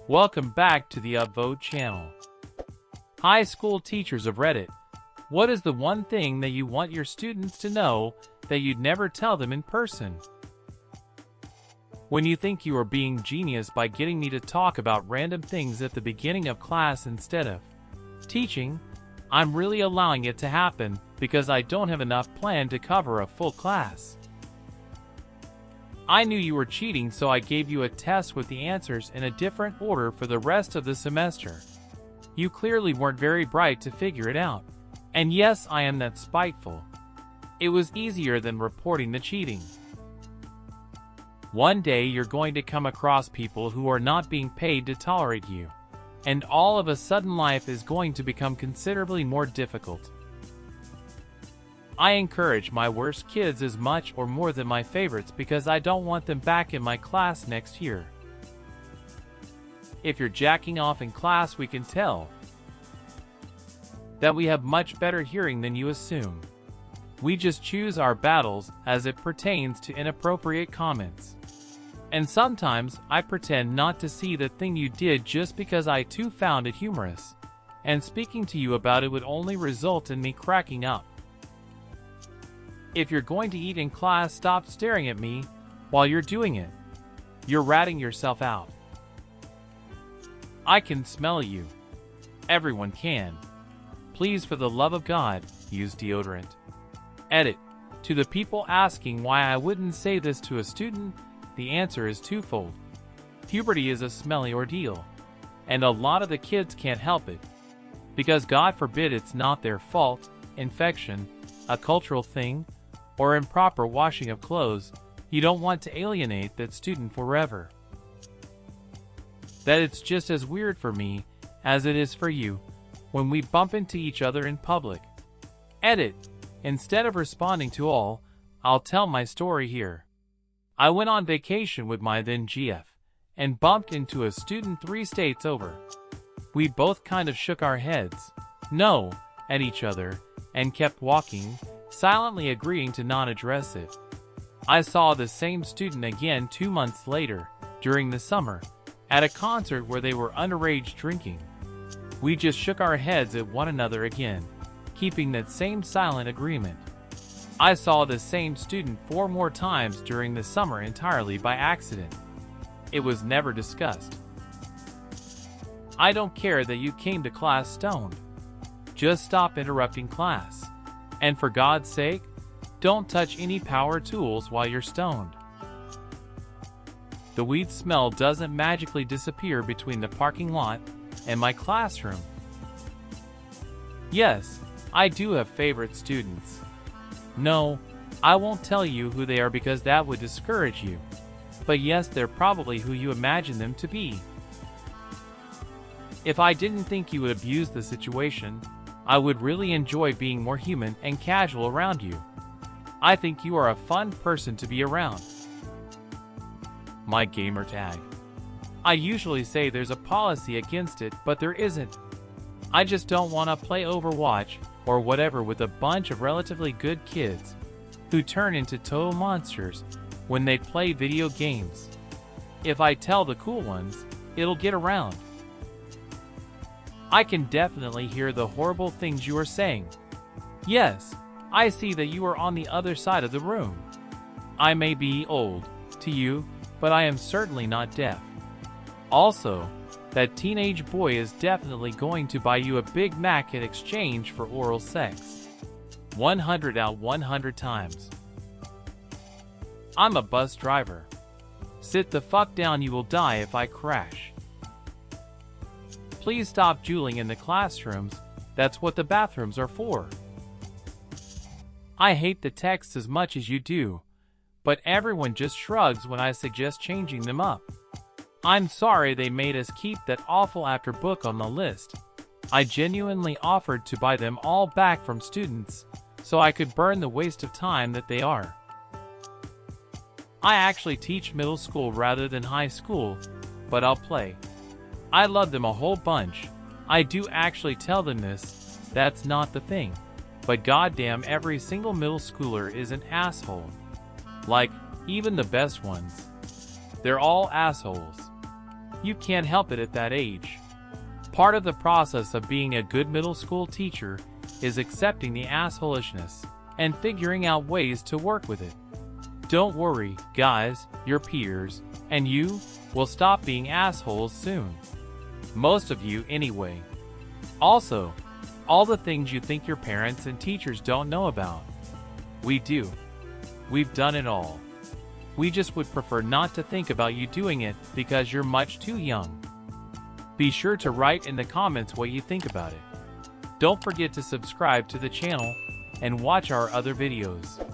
Welcome back to the UpVote channel. High school teachers of Reddit, what is the one thing that you want your students to know that you'd never tell them in person? When you think you are being genius by getting me to talk about random things at the beginning of class instead of teaching, I'm really allowing it to happen because I don't have enough planned to cover a full class. I knew you were cheating, so I gave you a test with the answers in a different order for the rest of the semester. You clearly weren't very bright to figure it out. And yes, I am that spiteful. It was easier than reporting the cheating. One day you're going to come across people who are not being paid to tolerate you. And all of a sudden life is going to become considerably more difficult. I encourage my worst kids as much or more than my favorites because I don't want them back in my class next year. If you're jacking off in class, we can tell that we have much better hearing than you assume. We just choose our battles as it pertains to inappropriate comments. And sometimes I pretend not to see the thing you did just because I too found it humorous. And speaking to you about it would only result in me cracking up. If you're going to eat in class, stop staring at me while you're doing it. You're ratting yourself out. I can smell you. Everyone can. Please, for the love of God, use deodorant. Edit. To the people asking why I wouldn't say this to a student, the answer is twofold. Puberty is a smelly ordeal, and a lot of the kids can't help it. Because God forbid it's not their fault, infection, a cultural thing, or improper washing of clothes, you don't want to alienate that student forever. That it's just as weird for me as it is for you when we bump into each other in public. Edit. Instead of responding to all, I'll tell my story here. I went on vacation with my then GF and bumped into a student 3 states over. We both kind of shook our heads, no, at each other, and kept walking, silently agreeing to not address it. I saw the same student again 2 months later, during the summer, at a concert where they were underage drinking. We just shook our heads at one another again, keeping that same silent agreement. I saw the same student 4 more times during the summer entirely by accident. It was never discussed. I don't care that you came to class stoned. Just stop interrupting class. And for God's sake, don't touch any power tools while you're stoned. The weed smell doesn't magically disappear between the parking lot and my classroom. Yes, I do have favorite students. No, I won't tell you who they are because that would discourage you. But yes, they're probably who you imagine them to be. If I didn't think you would abuse the situation, I would really enjoy being more human and casual around you. I think you are a fun person to be around. My gamer tag. I usually say there's a policy against it, but there isn't. I just don't want to play Overwatch or whatever with a bunch of relatively good kids who turn into total monsters when they play video games. If I tell the cool ones, it'll get around. I can definitely hear the horrible things you are saying. Yes, I see that you are on the other side of the room. I may be old to you, but I am certainly not deaf. Also, that teenage boy is definitely going to buy you a Big Mac in exchange for oral sex. 100 out 100 times. I'm a bus driver. Sit the fuck down, you will die if I crash. Please stop juuling in the classrooms, that's what the bathrooms are for. I hate the texts as much as you do, but everyone just shrugs when I suggest changing them up. I'm sorry they made us keep that awful after book on the list. I genuinely offered to buy them all back from students, so I could burn the waste of time that they are. I actually teach middle school rather than high school, but I'll play. I love them a whole bunch. I do actually tell them this, that's not the thing. But goddamn, every single middle schooler is an asshole. Like, even the best ones. They're all assholes. You can't help it at that age. Part of the process of being a good middle school teacher is accepting the assholishness and figuring out ways to work with it. Don't worry, guys, your peers and you will stop being assholes soon. Most of you anyway. Also, all the things you think your parents and teachers don't know about. We do. We've done it all. We just would prefer not to think about you doing it because you're much too young. Be sure to write in the comments what you think about it. Don't forget to subscribe to the channel and watch our other videos.